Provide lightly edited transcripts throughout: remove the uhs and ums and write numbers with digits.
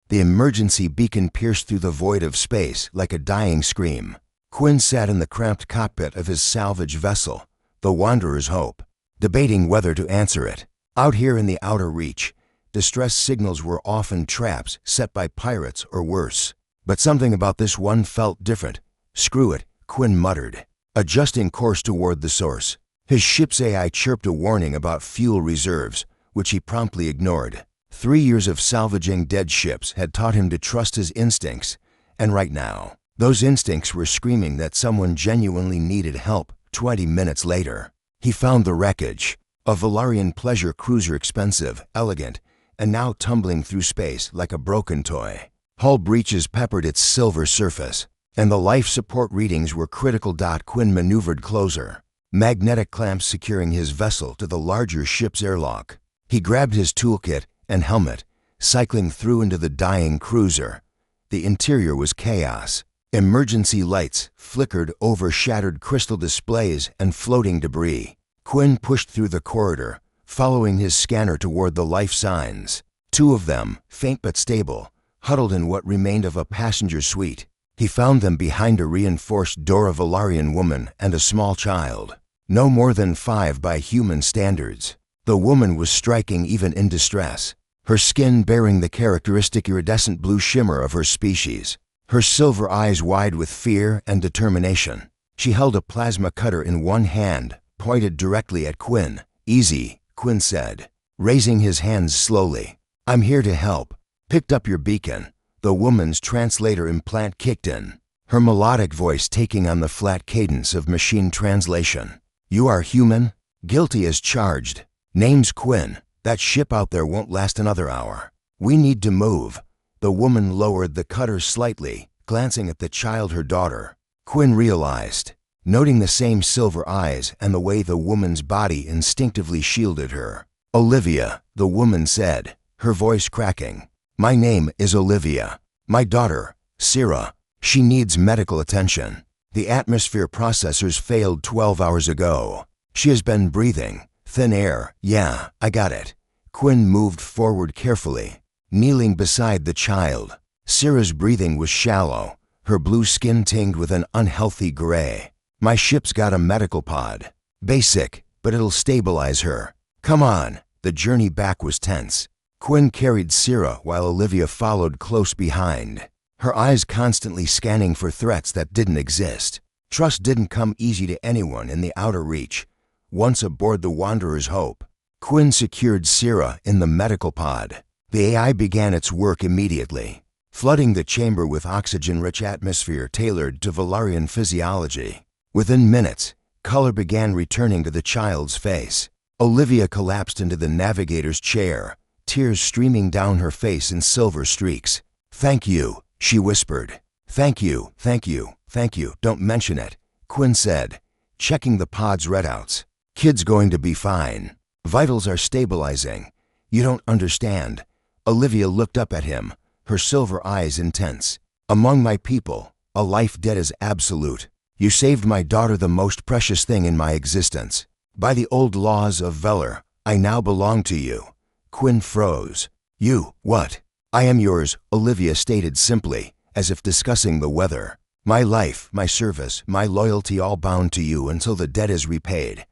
The emergency beacon pierced through the void of space like a dying scream. Quinn sat in the cramped cockpit of his salvage vessel, the Wanderer's Hope, debating whether to answer it. Out here in the outer reach, distress signals were often traps set by pirates or worse. But something about this one felt different. "Screw it," Quinn muttered, adjusting course toward the source. His ship's AI chirped a warning about fuel reserves, which he promptly ignored. 3 years of salvaging dead ships had taught him to trust his instincts, and right now, those instincts were screaming that someone genuinely needed help. 20 minutes later, he found the wreckage, a Valarian pleasure cruiser, expensive, elegant, and now tumbling through space like a broken toy. Hull breaches peppered its silver surface, and the life support readings were critical. Quinn maneuvered closer, magnetic clamps securing his vessel to the larger ship's airlock. He grabbed his toolkit and helmet, cycling through into the dying cruiser. The interior was chaos. Emergency lights flickered over shattered crystal displays and floating debris. Quinn pushed through the corridor, following his scanner toward the life signs. 2 of them, faint but stable, huddled in what remained of a passenger suite. He found them behind a reinforced door, a Valarian woman and a small child, no more than 5 by human standards. The woman was striking even in distress, her skin bearing the characteristic iridescent blue shimmer of her species, her silver eyes wide with fear and determination. She held a plasma cutter in one hand, pointed directly at Quinn. "Easy," Quinn said, raising his hands slowly. "I'm here to help." "Picked up your beacon." The woman's translator implant kicked in, her melodic voice taking on the flat cadence of machine translation. "You are human? Guilty as charged. Name's Quinn. That ship out there won't last another hour. We need to move." The woman lowered the cutter slightly, glancing at the child, her daughter. Quinn realized, noting the same silver eyes and the way the woman's body instinctively shielded her. "Olivia," the woman said, her voice cracking. "My name is Olivia. My daughter, Syrah, she needs medical attention. The atmosphere processors failed 12 hours ago. She has been breathing thin air." "Yeah, I got it." Quinn moved forward carefully, kneeling beside the child. Syrah's breathing was shallow, her blue skin tinged with an unhealthy gray. "My ship's got a medical pod. Basic, but it'll stabilize her. Come on." The journey back was tense. Quinn carried Syrah while Olivia followed close behind, her eyes constantly scanning for threats that didn't exist. Trust didn't come easy to anyone in the outer reach. Once aboard the Wanderer's Hope, Quinn secured Syrah in the medical pod. The AI began its work immediately, flooding the chamber with oxygen-rich atmosphere tailored to Valarian physiology. Within minutes, color began returning to the child's face. Olivia collapsed into the navigator's chair, tears streaming down her face in silver streaks. "Thank you," she whispered. "Thank you, thank you, thank you. Don't mention it," Quinn said, checking the pod's readouts. "Kid's going to be fine. Vitals are stabilizing. You don't understand." Olivia looked up at him, her silver eyes intense. "Among my people, a life debt is absolute. You saved my daughter, the most precious thing in my existence. By the old laws of Velar, I now belong to you." Quinn froze. "You, what?" "I am yours," Olivia stated simply, as if discussing the weather. "My life, my service, my loyalty, all bound to you until the debt is repaid."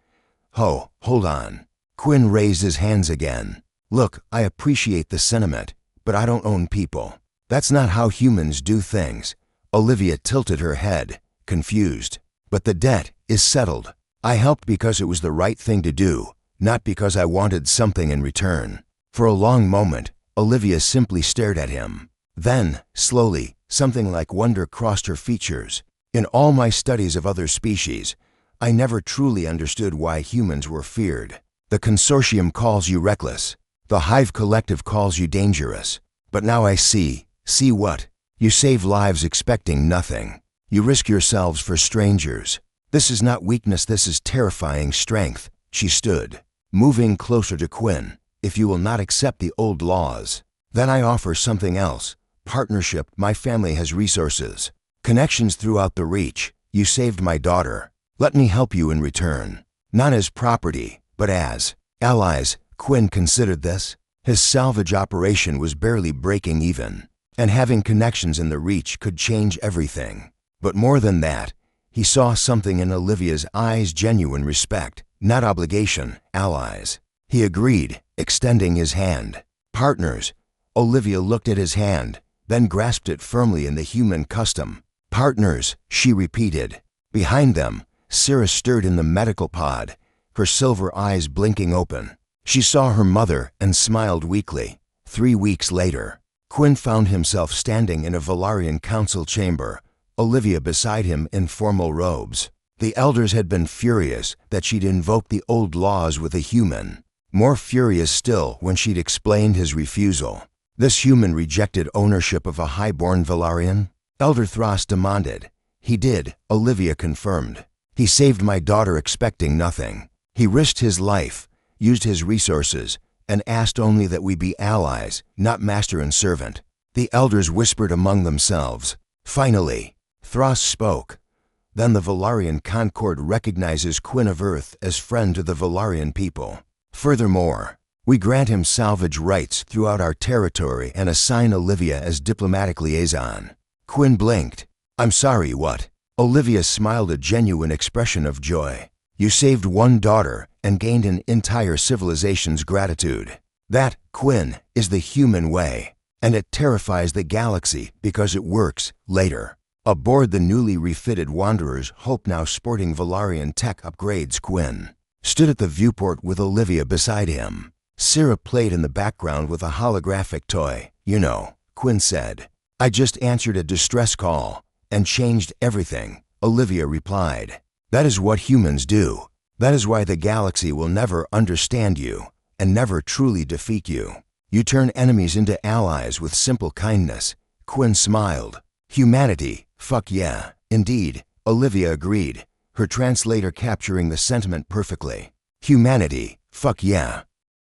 Hold on." Quinn raised his hands again. "Look, I appreciate the sentiment, but I don't own people. That's not how humans do things." Olivia tilted her head, confused. "But the debt is settled. I helped because it was the right thing to do, not because I wanted something in return." For a long moment, Olivia simply stared at him. Then, slowly, something like wonder crossed her features. "In all my studies of other species, I never truly understood why humans were feared. The consortium calls you reckless. The Hive Collective calls you dangerous. But now I see." "See what?" "You save lives expecting nothing. You risk yourselves for strangers. This is not weakness, this is terrifying strength." She stood, moving closer to Quinn. "If you will not accept the old laws, then I offer something else. Partnership. My family has resources, connections throughout the Reach. You saved my daughter. Let me help you in return. Not as property, but as allies." Quinn considered this. His salvage operation was barely breaking even. And having connections in the Reach could change everything. But more than that, he saw something in Olivia's eyes: genuine respect, not obligation, allies. He agreed, extending his hand. Partners. Olivia looked at his hand, then grasped it firmly in the human custom. Partners, she repeated. Behind them, Sarah stirred in the medical pod, her silver eyes blinking open. She saw her mother and smiled weakly. 3 weeks later, Quinn found himself standing in a Velaryon council chamber, Olivia beside him in formal robes. The elders had been furious that she'd invoked the old laws with a human. More furious still when she'd explained his refusal. This human rejected ownership of a highborn Velaryon? Elder Thras demanded. He did, Olivia confirmed. He saved my daughter expecting nothing. He risked his life, used his resources, and asked only that we be allies, not master and servant. The elders whispered among themselves. Finally, Thras spoke. Then the Velaryon Concord recognizes Quinn of Earth as friend to the Velaryon people. Furthermore, we grant him salvage rights throughout our territory and assign Olivia as diplomatic liaison. Quinn blinked. I'm sorry, what? Olivia smiled, a genuine expression of joy. You saved one daughter and gained an entire civilization's gratitude. That, Quinn, is the human way. And it terrifies the galaxy because it works later. Aboard the newly refitted Wanderers, Hope, now sporting Velaryon tech upgrades, Quinn stood at the viewport with Olivia beside him. Sarah played in the background with a holographic toy. You know, Quinn said. I just answered a distress call and changed everything, Olivia replied. That is what humans do. That is why the galaxy will never understand you and never truly defeat you. You turn enemies into allies with simple kindness. Quinn smiled. Humanity, fuck yeah. Indeed, Olivia agreed, her translator capturing the sentiment perfectly. Humanity, fuck yeah.